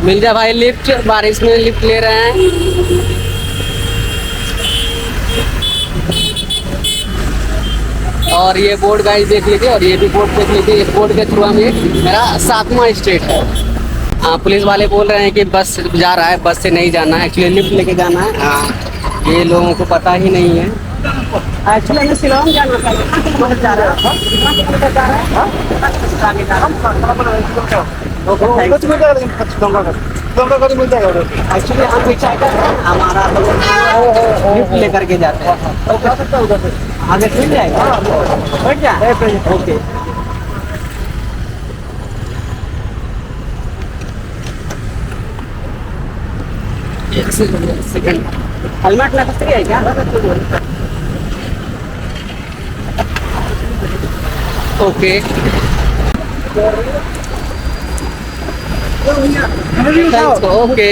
मिल जा भाई लिफ्ट, बारिश में लिफ्ट ले रहे हैं। और ये बोर्ड गाइस देख लीजिए, और ये भी बोर्ड देख लीजिए। इस बोर्ड के थ्रू हम, ये मेरा 7वां स्टेट है। पुलिस वाले बोल रहे हैं कि बस जा रहा है, बस से नहीं जाना है, एक्चुअली लिफ्ट लेके जाना है। ये लोगों को पता ही नहीं है। एक्चुअली हमें शिलोंग जाना था। जा रहा है एक्चुअली हम विचार कर रहे हैं, हमारा लिफ्ट लेकर के जाते हैं। आगे मिल जाएगा, बैठ जाए। ओके, एक सेकंड। हेलमेट ना सही है क्या? Okay, okay.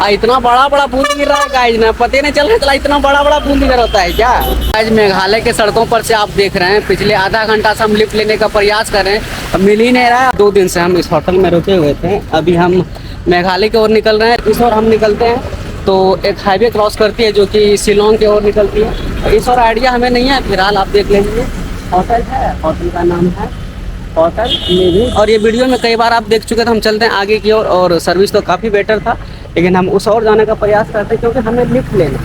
इतना बड़ा बड़ा बूंद गिर रहा है गाइज, ना पता नहीं चल रहा इतना बड़ा बड़ा बूंद गिर होता है क्या। आज मेघालय के सड़कों पर से आप देख रहे हैं, पिछले आधा घंटा से हम लिफ्ट लेने का प्रयास कर रहे हैं, अब मिल ही नहीं रहा है। 2 दिन से हम इस होटल में रुके हुए थे। अभी हम मेघालय की ओर निकल रहे हैं। इस ओर हम निकलते हैं तो एक हाईवे क्रॉस करती है जो कि शिलोंग की ओर निकलती है। इस और आइडिया हमें नहीं है, फिलहाल आप देख लीजिए। होटल है, होटल का नाम है होटल मेरी। और ये वीडियो में कई बार आप देख चुके थे। हम चलते हैं आगे की ओर, और सर्विस तो काफ़ी बेटर था, लेकिन हम उस ओर जाने का प्रयास करते हैं क्योंकि हमें लिफ्ट लेना,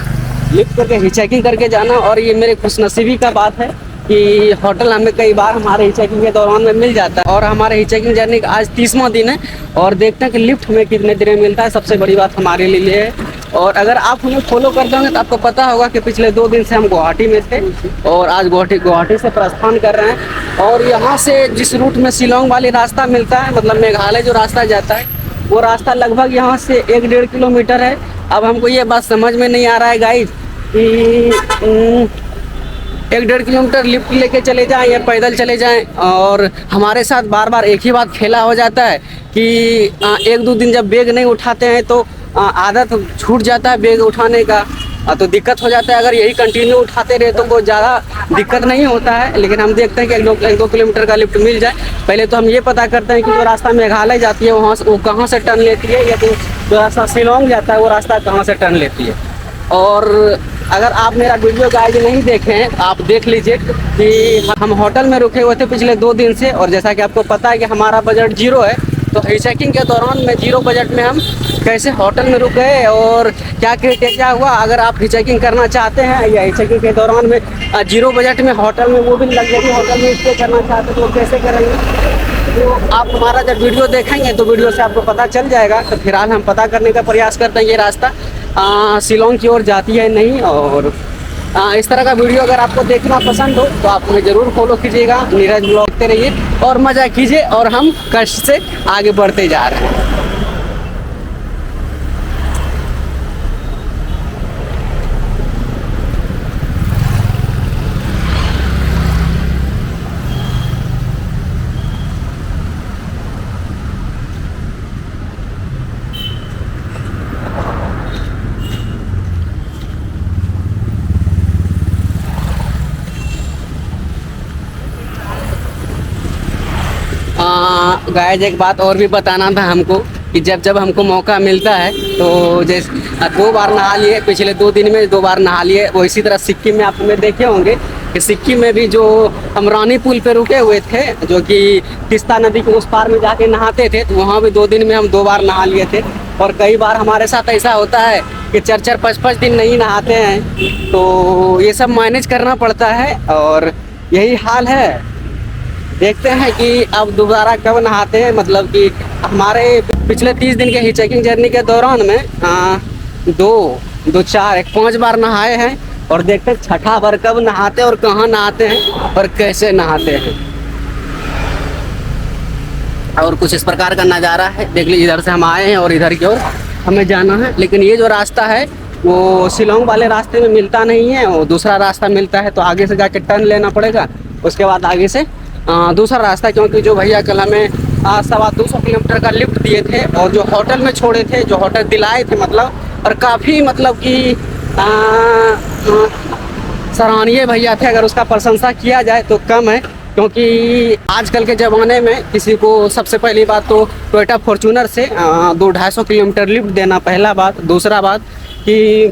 लिफ्ट करके हिचैकिंग करके जाना। और ये मेरे खुशनसीबी का बात है कि होटल हमें कई बार हमारे हिचैकिंग के दौरान में मिल जाता है। और हमारे हिचैकिंग जर्नी का आज 30वां दिन है, और देखते हैं कि लिफ्ट हमें कितने देर में मिलता है। सबसे बड़ी बात हमारे लिए है। और अगर आप हमें फॉलो कर दोगे तो आपको पता होगा कि पिछले 2 दिन से हम गुवाहाटी में थे, और आज गुवाहाटी से प्रस्थान कर रहे हैं। और यहाँ से जिस रूट में शिलोंग वाली रास्ता मिलता है, मतलब मेघालय जो रास्ता जाता है, वो रास्ता लगभग यहाँ से 1-1.5 किलोमीटर है। अब हमको ये बात समझ में नहीं आ रहा है गाइस कि 1-1.5 किलोमीटर लिफ्ट लेके चले जाएं या पैदल चले जाएं। और हमारे साथ बार बार एक ही बात खेला हो जाता है कि 1-2 दिन जब बैग नहीं उठाते हैं तो आदत छूट जाता है बैग उठाने का, तो दिक्कत हो जाता है। अगर यही कंटिन्यू उठाते रहे तो बहुत ज़्यादा दिक्कत नहीं होता है। लेकिन हम देखते हैं कि 1-2 किलोमीटर का लिफ्ट मिल जाए। पहले तो हम ये पता करते हैं कि जो रास्ता मेघालय जाती है वहाँ से वो कहाँ से टर्न लेती है, या तो जो रास्ता शिलोंग जाता है वो रास्ता कहाँ से टर्न लेती है। और अगर आप मेरा वीडियो गाइड नहीं देखें तो आप देख लीजिए कि हम होटल में रुके हुए थे पिछले 2 दिन से। और जैसा कि आपको पता है कि हमारा बजट 0 है, तो हिचैकिंग के दौरान में 0 बजट में हम कैसे होटल में रुक गए और क्या क्राइटेरिया हुआ। अगर आप हिचैकिंग करना चाहते हैं या हिचैकिंग के दौरान में 0 बजट में होटल में, वो भी लग्जरी होटल में स्टे करना चाहते हैं, तो कैसे करेंगे, तो आप हमारा जब वीडियो देखेंगे तो वीडियो से आपको पता चल जाएगा। तो फिलहाल हम पता करने का प्रयास करते हैं ये रास्ता शिलोंग की ओर जाती है नहीं। और इस तरह का वीडियो अगर आपको देखना पसंद हो तो आप हमें ज़रूर फॉलो कीजिएगा, नीरज ब्लॉग देखते रहिए और मज़ा कीजिए। और हम कष्ट से आगे बढ़ते जा रहे हैं। गाइस एक बात और भी बताना था हमको कि जब जब हमको मौका मिलता है तो जैसे 2 बार नहा लिए, पिछले 2 दिन में 2 बार नहा लिए। वो इसी तरह सिक्किम में आप में देखे होंगे कि सिक्किम में भी जो हम रानी पुल पे रुके हुए थे, जो कि तिस्ता नदी के उस पार में जाके नहाते थे, तो वहाँ भी 2 दिन में हम 2 बार नहा लिए थे। और कई बार हमारे साथ ऐसा होता है कि 4-4, 5-5 दिन नहीं नहाते हैं, तो ये सब मैनेज करना पड़ता है। और यही हाल है, देखते हैं कि अब दोबारा कब नहाते हैं। मतलब कि हमारे पिछले 30 दिन के हिचैकिंग जर्नी के दौरान में 2, 4, 5 बार नहाए हैं। और देखते हैं 6ठा बार कब नहाते हैं और कहाँ नहाते हैं और कैसे नहाते हैं। और कुछ इस प्रकार का नज़ारा है, देख लीजिए। इधर से हम आए हैं और इधर की ओर हमें जाना है, लेकिन ये जो रास्ता है वो शिलोंग वाले रास्ते में मिलता नहीं है, वो दूसरा रास्ता मिलता है। तो आगे से जाके टर्न लेना पड़ेगा, उसके बाद आगे से दूसरा रास्ता। क्योंकि जो भैया कल हमें 250 किलोमीटर का लिफ्ट दिए थे और जो होटल में छोड़े थे, जो होटल दिलाए थे मतलब, और काफ़ी मतलब कि सराहनीय भैया थे, अगर उसका प्रशंसा किया जाए तो कम है। क्योंकि आजकल के ज़माने में किसी को सबसे पहली बात तो टोयोटा फॉर्च्यूनर से 200-250 किलोमीटर लिफ्ट देना, पहला बात। दूसरा बात कि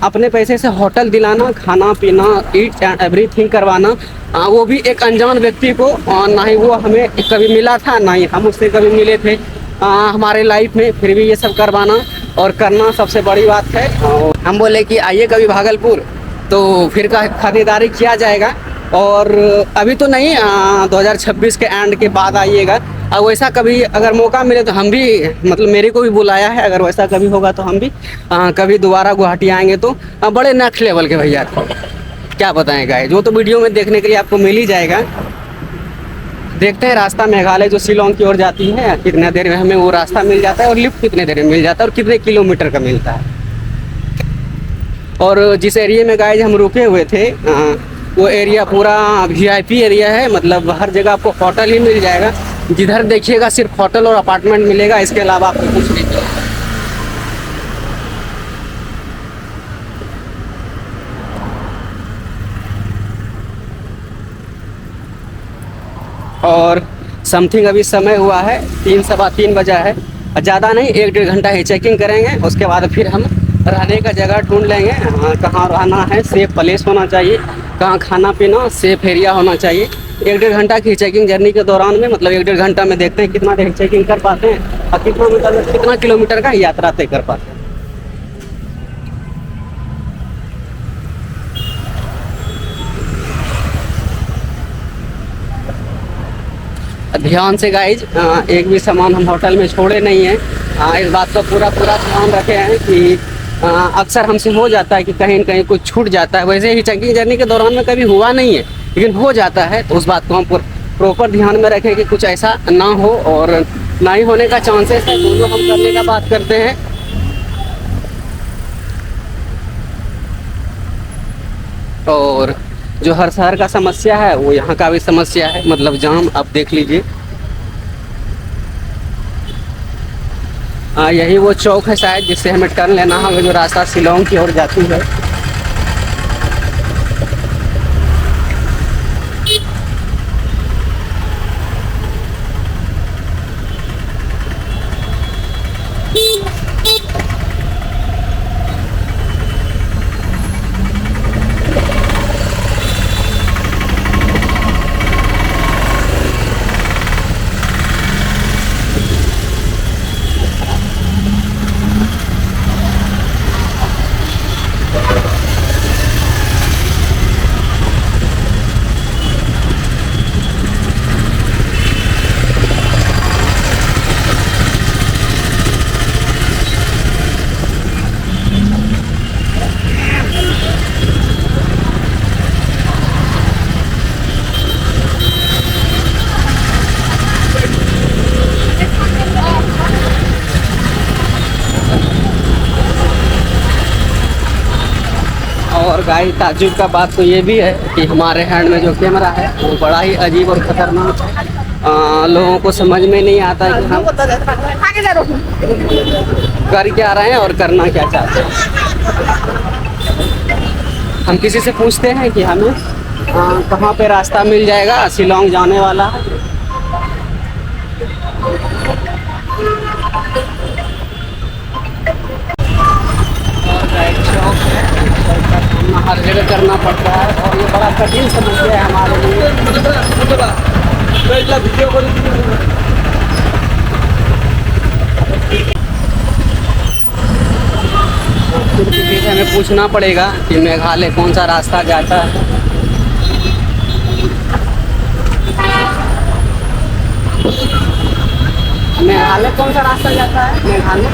अपने पैसे से होटल दिलाना, खाना पीना, ईट एंड एवरीथिंग करवाना, वो भी एक अनजान व्यक्ति को। ना ही वो हमें कभी मिला था, ना ही हम उससे कभी मिले थे हमारे लाइफ में, फिर भी ये सब करवाना और करना सबसे बड़ी बात है। हम बोले कि आइए कभी भागलपुर, तो फिर का खरीदारी किया जाएगा। और अभी तो नहीं, 2026 के एंड के बाद आइएगा। और वैसा कभी अगर मौका मिले तो हम भी, मतलब मेरे को भी बुलाया है, अगर वैसा कभी होगा तो हम भी कभी दोबारा गुवाहाटी आएंगे तो बड़े नेक्स्ट लेवल के भैया क्या बताएं गाइस, जो तो वीडियो में देखने के लिए आपको मिल ही जाएगा। देखते हैं रास्ता मेघालय जो शिलोंग की ओर जाती है, कितने देर में हमें वो रास्ता मिल जाता है और लिफ्ट कितने देर में मिल जाता है और कितने किलोमीटर का मिलता है। और जिस एरिया में गाइस हम रुके हुए थे, वो एरिया पूरा VIP एरिया है, मतलब हर जगह आपको होटल ही मिल जाएगा। जिधर देखिएगा सिर्फ होटल और अपार्टमेंट मिलेगा, इसके अलावा आपको कुछ नहीं मिलेगा। और समथिंग अभी समय हुआ है 3-3:15 बजा है। ज़्यादा नहीं, 1-1.5 घंटा ही चेकिंग करेंगे, उसके बाद फिर हम रहने का जगह ढूंढ लेंगे। कहाँ रहना है, सेफ प्लेस होना चाहिए, कहाँ खाना पीना, सेफ एरिया होना चाहिए। 1-1.5 घंटा की चेकिंग जर्नी के दौरान में, मतलब 1-1.5 घंटा में देखते हैं कितना देर चेकिंग कर पाते हैं और कितना किलोमीटर का यात्रा तय कर पाते हैं। ध्यान से गाइज, एक भी सामान हम होटल में छोड़े नहीं हैं। इस बात का पूरा ध्यान रखे हैं कि अक्सर हमसे हो जाता है कि कहीं न कहीं कुछ छूट जाता है। वैसे ही चेकिंग जर्नी के दौरान में कभी हुआ नहीं है, लेकिन हो जाता है, तो उस बात को हम प्रॉपर ध्यान में रखें कि कुछ ऐसा ना हो, और ना ही होने का चांसेस है, दोनों हम करने का बात करते हैं। और जो हर शहर का समस्या है वो यहाँ का भी समस्या है, मतलब जाम। आप देख लीजिए, यही वो चौक है शायद जिससे हमें टर्न लेना होगा, जो रास्ता शिलोंग की ओर जाती है। और गाइस ताज्जुब का बात तो ये भी है कि हमारे हैंड में जो कैमरा है वो बड़ा ही अजीब और ख़तरनाक है। लोगों को समझ में नहीं आता है कि हम कर क्या रहे हैं और करना क्या चाहते हैं। हम किसी से पूछते हैं कि हमें कहाँ पे रास्ता मिल जाएगा शिलोंग जाने वाला है। हर जगह करना पड़ता है और ये बड़ा कठिन समस्या है हमारे लिए। फिर हमें पूछना पड़ेगा कि मेघालय कौन सा रास्ता जाता है। मेघालय कौन सा रास्ता जाता है? मेघालय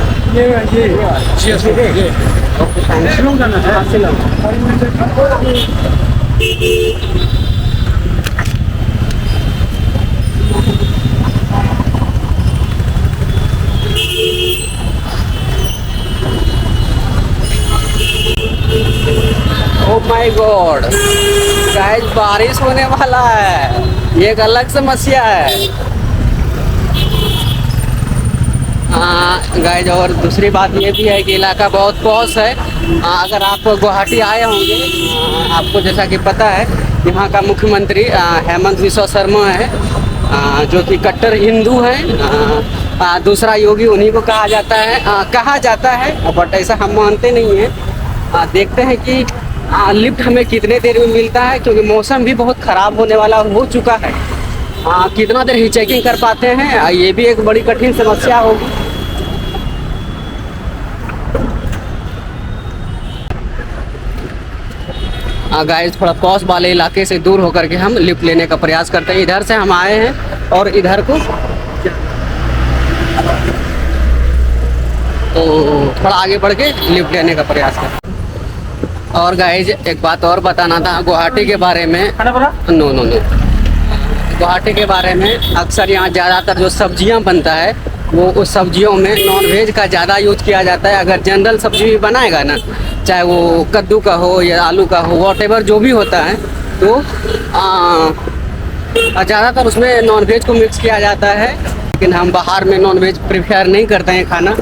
शिलोंग जाना है। ओह माय गॉड गाइस, बारिश होने वाला है, ये एक अलग समस्या है। गाइस, और दूसरी बात ये भी है कि इलाका बहुत पॉश है। अगर आप गुवाहाटी आए होंगे, आपको जैसा कि पता है यहाँ का मुख्यमंत्री हेमंत बिस्वा शर्मा है, जो कि कट्टर हिंदू हैं। दूसरा योगी उन्हीं को कहा जाता है, बट ऐसा हम मानते नहीं हैं। देखते हैं कि लिफ्ट हमें कितने देर में मिलता है, क्योंकि मौसम भी बहुत ख़राब होने वाला हो चुका है। कितना देर ही चेकिंग कर पाते हैं, ये भी एक बड़ी कठिन समस्या होगी। गाइस थोड़ा पॉस वाले इलाके से दूर होकर के हम लिफ्ट लेने का प्रयास करते हैं। इधर से हम आए हैं और इधर को तो थोड़ा आगे बढ़ के लिफ्ट लेने का प्रयास करते हैं। और गाइस एक बात और बताना था गुवाहाटी के बारे में। नो गुवाहाटी के बारे में, अक्सर यहाँ ज़्यादातर जो सब्जियाँ बनता है वो उस सब्जियों में नॉन वेज का ज़्यादा यूज किया जाता है। अगर जनरल सब्जी भी बनाएगा ना, चाहे वो कद्दू का हो या आलू का हो, वॉटेवर जो भी होता है, तो ज़्यादातर उसमें नॉन वेज को मिक्स किया जाता है। लेकिन हम बाहर में नॉन वेज प्रेफर नहीं करते हैं खाना,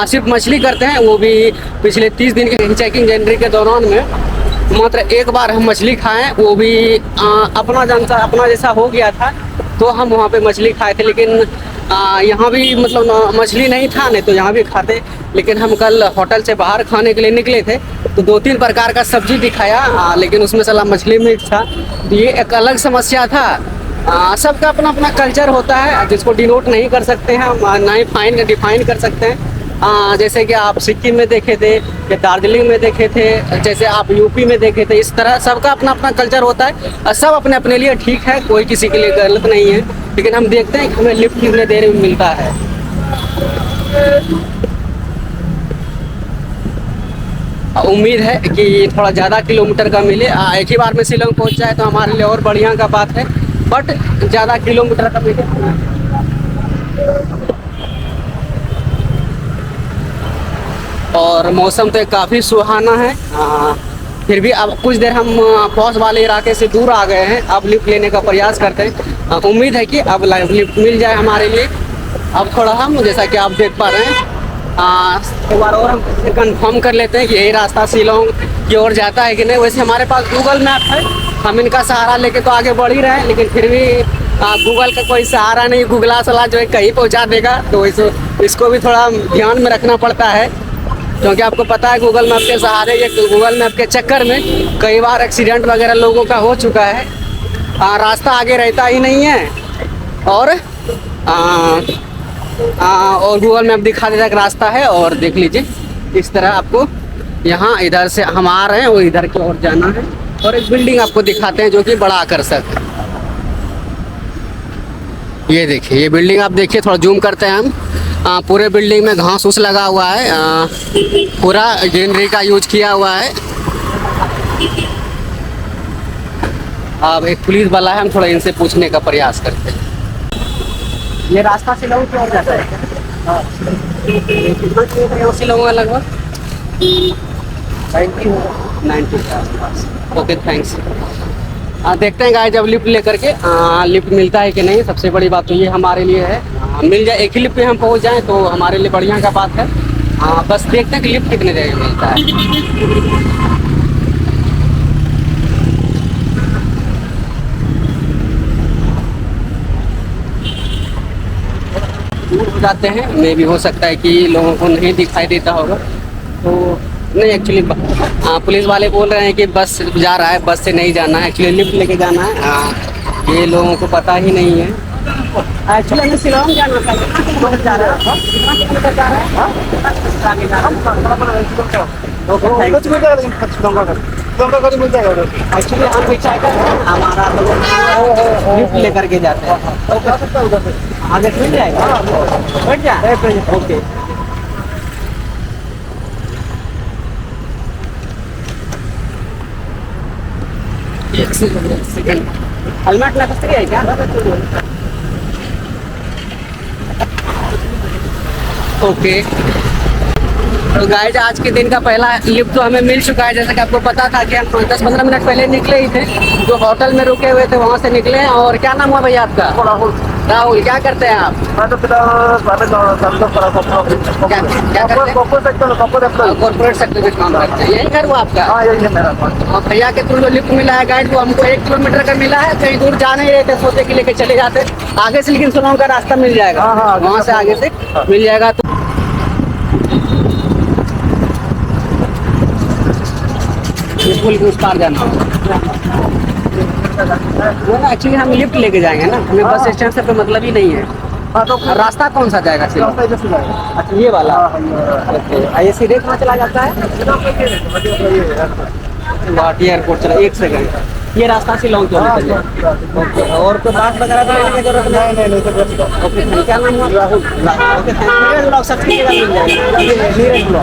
सिर्फ मछली करते हैं। वो भी पिछले 30 दिन के चेकिंग जनवरी के दौरान में मात्र एक बार हम मछली खाएं, वो भी अपना जैसा हो गया था तो हम वहाँ पे मछली खाए थे। लेकिन यहाँ भी मतलब मछली नहीं था, नहीं तो यहाँ भी खाते। लेकिन हम कल होटल से बाहर खाने के लिए निकले थे तो 2-3 प्रकार का सब्जी दिखाया, लेकिन उसमें साला मछली मिक्स था। तो ये एक अलग समस्या था। सबका अपना अपना कल्चर होता है जिसको डिनोट नहीं कर सकते हैं, ना ही डिफाइन कर सकते हैं। जैसे कि आप सिक्किम में देखे थे या दार्जिलिंग में देखे थे, जैसे आप यूपी में देखे थे, इस तरह सबका अपना अपना कल्चर होता है और सब अपने अपने लिए ठीक है, कोई किसी के लिए गलत नहीं है। लेकिन हम देखते हैं कि हमें लिफ्ट कितने देर में मिलता है। उम्मीद है कि थोड़ा ज़्यादा किलोमीटर का मिले, एक ही बार में शिलोंग पहुंच जाए तो हमारे लिए और बढ़िया का बात है, बट ज़्यादा किलोमीटर का मिले। और मौसम तो काफ़ी सुहाना है। फिर भी अब कुछ देर हम पॉस वाले इलाके से दूर आ गए हैं, अब लिफ्ट लेने का प्रयास करते हैं। उम्मीद है कि अब लिफ्ट मिल जाए हमारे लिए। अब थोड़ा हम, जैसा कि आप देख पा रहे हैं, एक बार और हम कंफर्म कर लेते हैं कि यही रास्ता शिलोंग की ओर जाता है कि नहीं। वैसे हमारे पास गूगल मैप है, हम इनका सहारा लेके तो आगे बढ़ ही रहे हैं, लेकिन फिर भी गूगल का कोई सहारा नहीं, गूगला सलाह जो है कहीं पहुँचा देगा। तो इसको भी थोड़ा ध्यान में रखना पड़ता है, क्योंकि आपको पता है गूगल मैप के सहारे या गूगल मैप के चक्कर में कई बार एक्सीडेंट वगैरह लोगों का हो चुका है। रास्ता आगे रहता ही नहीं है और गूगल मैप दिखा देता है रास्ता है। और देख लीजिए इस तरह आपको यहाँ इधर से हम आ रहे हैं, वो इधर की ओर जाना है। और एक बिल्डिंग आपको दिखाते हैं जो कि बड़ा आकर्षक है। ये देखिए, ये बिल्डिंग आप देखिए, थोड़ा जूम करते हैं हम। पूरे बिल्डिंग में घास फूस लगा हुआ है, पूरा ग्रीनरी का यूज किया हुआ है। अब एक पुलिस वाला है, हम थोड़ा इनसे पूछने का प्रयास करते हैं। ये रास्ता शिलोंग की ओर जाता है क्या? कितना किलोमीटर शिलोंग है? लगभग 90 के आसपास। Okay, thanks. देखते हैं गाइस, जब लिफ्ट लेकर के लिफ्ट मिलता है कि नहीं। सबसे बड़ी बात तो ये हमारे लिए है, मिल जाए, एक ही लिफ्ट पे हम पहुंच जाएं तो हमारे लिए बढ़िया का बात है। बस देखते हैं कि लिफ्ट कितने देर में मिलता है। दूर हो जाते हैं, मे भी हो सकता है कि लोगों को नहीं दिखाई देता होगा। तो नहीं, एक्चुअली पुलिस वाले बोल रहे हैं कि बस जा रहा है, बस से नहीं जाना है, एक्चुअली लिफ्ट लेके जाना है। ये लोगों को पता ही नहीं है। एक्चुअली हमें शिलोंग जाना था, कितना जा रहा है? एक्चुअली हम विचार करते हैं, हमारा लिफ्ट लेकर के जाते हैं, आगे मिल जाएगा, बैठ जाए। ओके, एक सेकंड, हेलमेट नेसेसरी है क्या? ओके, तो गाइस आज के दिन का पहला लिफ्ट तो हमें मिल चुका है। जैसा कि आपको पता था कि हम 10-15 मिनट पहले निकले ही थे, जो होटल में रुके हुए थे वहाँ से निकले। और क्या नाम हुआ भैया आपका? राहुल, क्या करते हैं आप? मैं तो फिलहाल प्राइवेट सेक्टर पर क्या करते हैं? कॉर्पोरेट सेक्टर में काम करते हैं। यही घर हुआ आपका? हाँ यही है मेरा। और भैया के थ्रू जो लिफ्ट मिला है गाइड, वो हमको 1 किलोमीटर का मिला है। कहीं दूर जा नहीं रहे थे, सोचे कि लेके चले जाते आगे से, लेकिन शिलांग का रास्ता मिल जाएगा। हाँ, हाँ, वहाँ से आगे से मिल जाएगा। तो ये पुल के उस पार जाना होगा। वो ना एक्चुअली हम लिफ्ट लेके जाएंगे ना, हमें बस स्टैंड से कोई मतलब ही नहीं है। हाँ तो रास्ता कौन सा जाएगा शिलांग? रास्ता इधर से जाएगा। अच्छा, ये वाला। ये सीधे कहाँ चला जाता है? गुवाहाटी एयरपोर्ट चला। 1 सेकंड, ये रास्ता शिलांग क्यों निकल जाए? ओके, और तो बात वगैरह तो लेने की जरूरत नहीं। ओके, क्या नाम हुआ? राहुल। ओके, ब्लॉग सब्सक्राइब मिल जाएगा।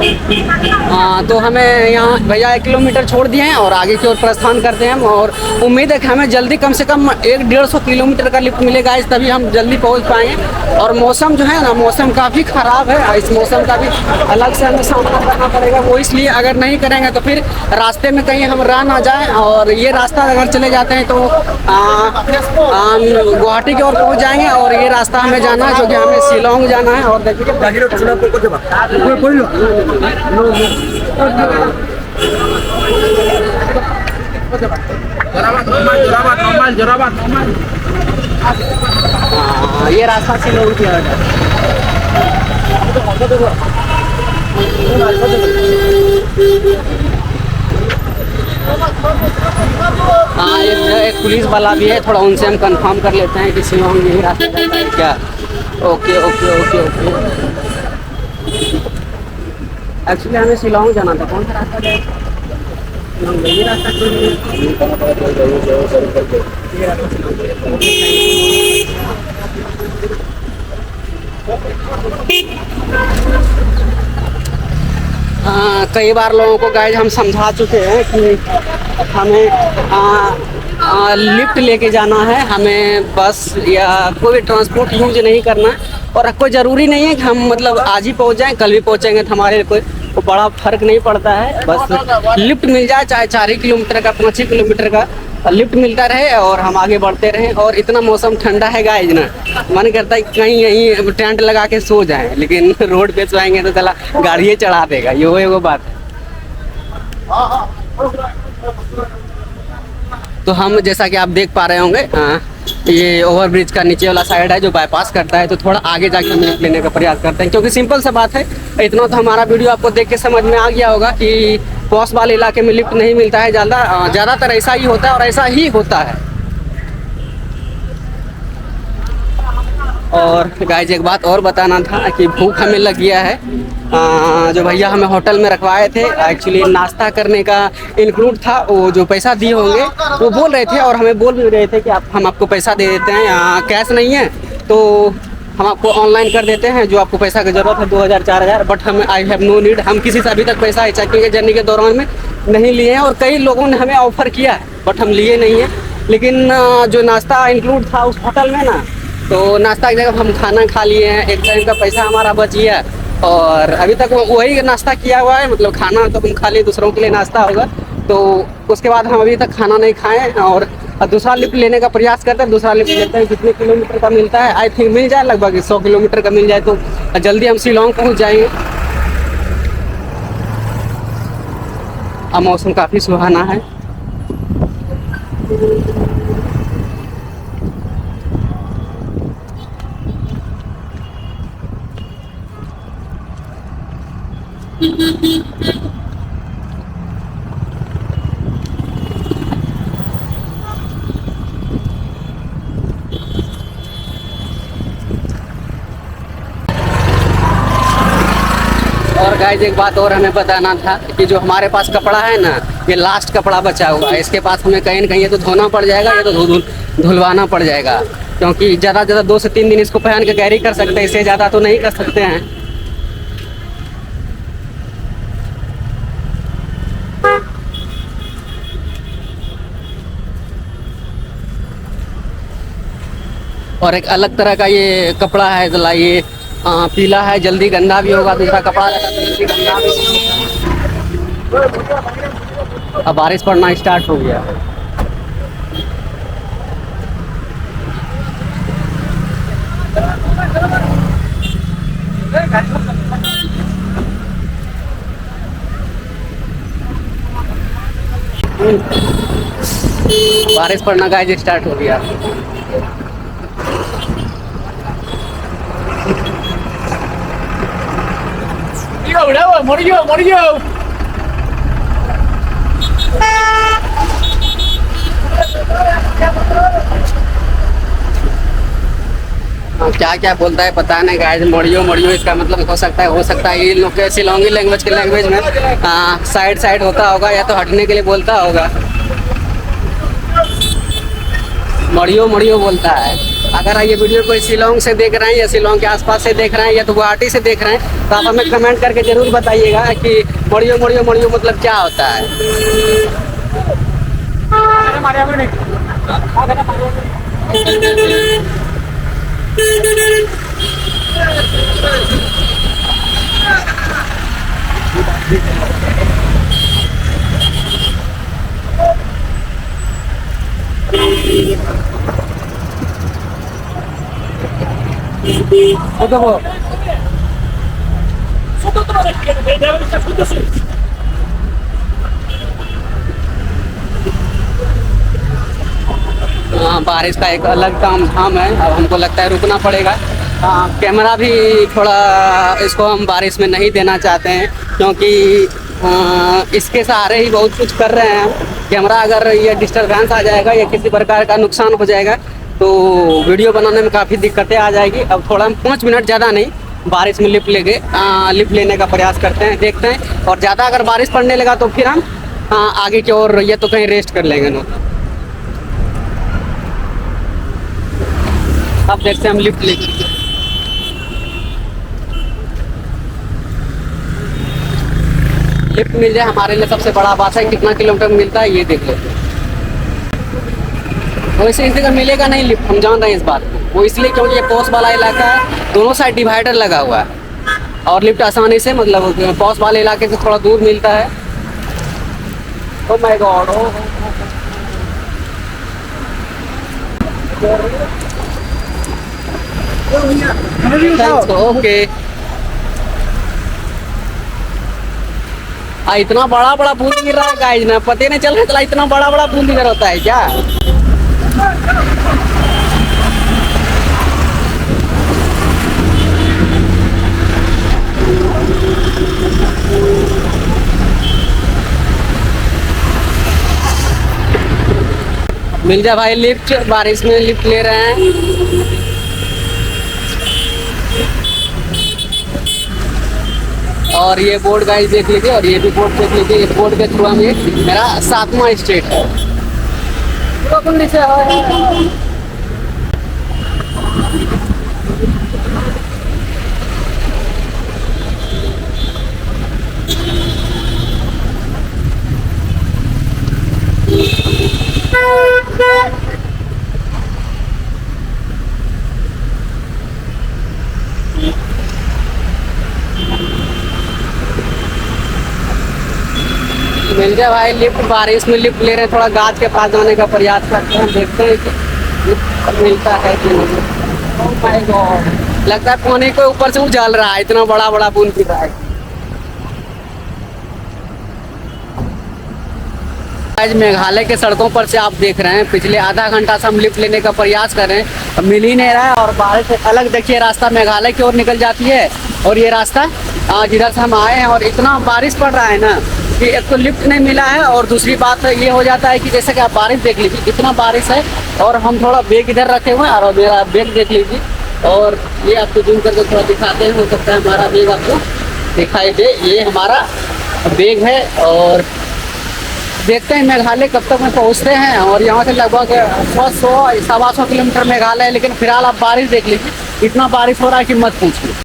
हाँ, तो हमें यहाँ भैया 1 किलोमीटर छोड़ दिए हैं और आगे की ओर प्रस्थान करते हैं हम। और उम्मीद है कि हमें जल्दी कम से कम 100-150 किलोमीटर का लिफ्ट मिलेगा, इस तभी हम जल्दी पहुँच पाएंगे। और मौसम जो है ना, मौसम काफ़ी ख़राब है। इस मौसम का भी अलग से हमें सामना करना पड़ेगा। वो इसलिए अगर नहीं करेंगे तो फिर रास्ते में कहीं हम रह ना जाएं। और ये रास्ता अगर चले जाते हैं तो गुवाहाटी की ओर पहुँच जाएंगे। और ये रास्ता हमें जाना है, जो कि हमें शिलांग जाना है। और देखिए ये रास्ता शिलांग की ओर है। हाँ, एक पुलिस वाला भी है, थोड़ा उनसे हम कंफर्म कर लेते हैं कि शिलांग यही रास्ता जाता है क्या। Okay okay okay okay. Actually हमें शिलांग जाना था, कौन सा रास्ता जाएगा? यही रास्ता क्यों नहीं है? कई बार लोगों को गाइड हम समझा चुके हैं कि हमें लिफ्ट लेके जाना है, हमें बस या कोई ट्रांसपोर्ट यूज नहीं करना है। और कोई ज़रूरी नहीं है कि हम मतलब आज ही पहुंच जाएं, कल भी पहुंचेंगे तो हमारे कोई वो बड़ा फर्क नहीं पड़ता है। बस लिफ्ट मिल जाए, चाहे 4 ही किलोमीटर का, 5 ही किलोमीटर का लिफ्ट मिलता रहे और हम आगे बढ़ते रहें। और इतना मौसम ठंडा है गाइस ना, मन करता है कहीं यहीं टेंट लगा के सो जाएं, लेकिन रोड पे सोएंगे तो चला गाड़ी चढ़ा देगा। ये वो बात है। तो हम जैसा कि आप देख पा रहे होंगे, ये ओवरब्रिज का नीचे वाला साइड है जो बाईपास करता है। तो थोड़ा आगे जाके हम लिफ्ट लेने का प्रयास करते हैं, क्योंकि सिंपल सा बात है। इतना तो हमारा वीडियो आपको देख के समझ में आ गया होगा कि पॉश वाले इलाके में लिफ्ट नहीं मिलता है। ज़्यादातर ऐसा ही होता है और ऐसा ही होता है। और गाइस एक बात और बताना था कि भूख हमें लग गया है। जो भैया हमें होटल में रखवाए थे, एक्चुअली नाश्ता करने का इंक्लूड था। वो जो पैसा दिए होंगे वो बोल रहे थे, और हमें बोल भी रहे थे कि हम आपको पैसा दे देते हैं, कैश नहीं है तो हम आपको ऑनलाइन कर देते हैं, जो आपको पैसा की ज़रूरत है 2000-4000। बट हमें आई हैव नो नीड, हम किसी से अभी तक पैसा चेकिंग के जर्नी के दौरान में नहीं लिए हैं। और कई लोगों ने हमें ऑफ़र किया है बट हम लिए नहीं हैं। लेकिन जो नाश्ता इंक्लूड था उस होटल में ना, तो नाश्ता की जगह हम खाना खा लिए हैं। एक टाइम का पैसा हमारा बच गया और अभी तक वही नाश्ता किया हुआ है। मतलब खाना तो हम खा लिए, दूसरों के लिए नाश्ता होगा। तो उसके बाद हम अभी तक खाना नहीं खाएं और दूसरा लिफ्ट लेने का प्रयास करते हैं। दूसरा लिफ्ट लेते हैं, कितने किलोमीटर का मिलता है? आई थिंक मिल जाए लगभग 100 किलोमीटर का मिल जाए तो जल्दी हम शिलांग पहुंच जाएंगे। अब मौसम काफ़ी सुहाना है। और गाइस एक बात और हमें बताना था कि जो हमारे पास कपड़ा है ना, ये लास्ट कपड़ा बचा हुआ है। इसके पास हमें कहीं न कहीं ये तो धोना पड़ जाएगा, ये तो धुलवाना पड़ जाएगा, क्योंकि ज़्यादा से ज़्यादा 2 से 3 दिन इसको पहन के कैरी कर सकते हैं, इससे ज़्यादा तो नहीं कर सकते हैं। और एक अलग तरह का ये कपड़ा है, जला ये पीला है, जल्दी गंदा भी होगा। दूसरा कपड़ा रहता है तो जल्दी गंदा भी होगा। अब बारिश पड़ना स्टार्ट हो गया। बारिश पड़ना गाइस स्टार्ट हो गया। क्या क्या बोलता है पता नहीं गाइस। मोड़ियो मोड़ियो इसका मतलब हो सकता है ये लोग के शिलोंगी लैंग्वेज के लैंग्वेज में साइड साइड होता होगा या तो हटने के लिए बोलता होगा। मोड़ियो मोड़ियो बोलता है। अगर ये वीडियो कोई शिलोंग से देख रहे हैं या शिलोंग के आसपास से देख रहे हैं या तो गुवाहाटी से देख रहे हैं तो आप हमें कमेंट करके जरूर बताइएगा कि मोड़ियो मोड़ियो मोड़ियो मतलब क्या होता है। हाँ, बारिश का एक अलग काम धाम है। अब हमको लगता है रुकना पड़ेगा। कैमरा भी थोड़ा इसको हम बारिश में नहीं देना चाहते हैं क्योंकि इसके सहारे ही बहुत कुछ कर रहे हैं। कैमरा अगर ये डिस्टरबेंस आ जाएगा या किसी प्रकार का नुकसान हो जाएगा तो वीडियो बनाने में काफ़ी दिक्कतें आ जाएगी। अब थोड़ा हम 5 मिनट ज़्यादा नहीं बारिश में लिप लेने का प्रयास करते हैं, देखते हैं। और ज़्यादा अगर बारिश पड़ने लगा तो फिर हम आगे की ओर या तो कहीं रेस्ट कर लेंगे ना। अब देखते हैं हम लिफ्ट ले। लिफ्ट मिल जाए हमारे लिए सबसे बड़ा बात है। कितना किलोमीटर मिलता है ये देख लेते हैं। वैसे इस जगह मिलेगा नहीं लिफ्ट, हम जान रहे हैं इस बात को। वो इसलिए क्योंकि ये पॉस वाला इलाका है, दोनों साइड डिवाइडर लगा हुआ है और लिफ्ट आसानी से मतलब पॉस वाले इलाके से थोड़ा दूर मिलता है। Oh my God. ओके। इतना बड़ा बड़ा बूंद गिर रहा है गाइस ना, पता नहीं चल रहा चला इतना बड़ा बड़ा बूंद गिर होता है क्या। मिल जाए भाई लिफ्ट। बारिश में लिफ्ट ले रहे हैं। और ये बोर्ड गाइस देख लीजिए और ये भी बोर्ड देख लीजिए। इस बोर्ड के थ्रू हम ये मेरा 7वां स्टेट है। मिल जाए भाई लिफ्ट। बारिश में लिफ्ट ले रहे हैं, थोड़ा गाछ के पास जाने का प्रयास करते हैं, देखते हैं कि लिफ्ट मिलता है कि नहीं। ओह माय गॉड, लगता है पानी के ऊपर से उछल रहा है, इतना बड़ा बड़ा बूंद गिर रहा है। आज मेघालय के सड़कों पर से आप देख रहे हैं पिछले आधा घंटा से हम लिफ्ट लेने का प्रयास कर रहे हैं, मिल ही नहीं रहा है। और बारिश से अलग देखिए रास्ता मेघालय की ओर निकल जाती है और ये रास्ता जिधर से हम आए हैं। और इतना बारिश पड़ रहा है ना कि एक तो लिफ्ट नहीं मिला है और दूसरी बात ये हो जाता है कि जैसे कि आप बारिश देख लीजिए, इतना बारिश है। और हम थोड़ा बैग इधर रखे हुए हैं और मेरा बैग देख लीजिए। और ये आपको जूम करके थोड़ा दिखाते हैं, हो सकता है हमारा बैग आपको दिखाई दे। ये हमारा बैग है और देखते हैं मेघालय कब तक में पहुंचते हैं। और यहाँ से लगभग 100 सवा 100 किलोमीटर मेघालय है, लेकिन फिलहाल आप बारिश देख लीजिए, इतना बारिश हो रहा है कि मत पूछिए।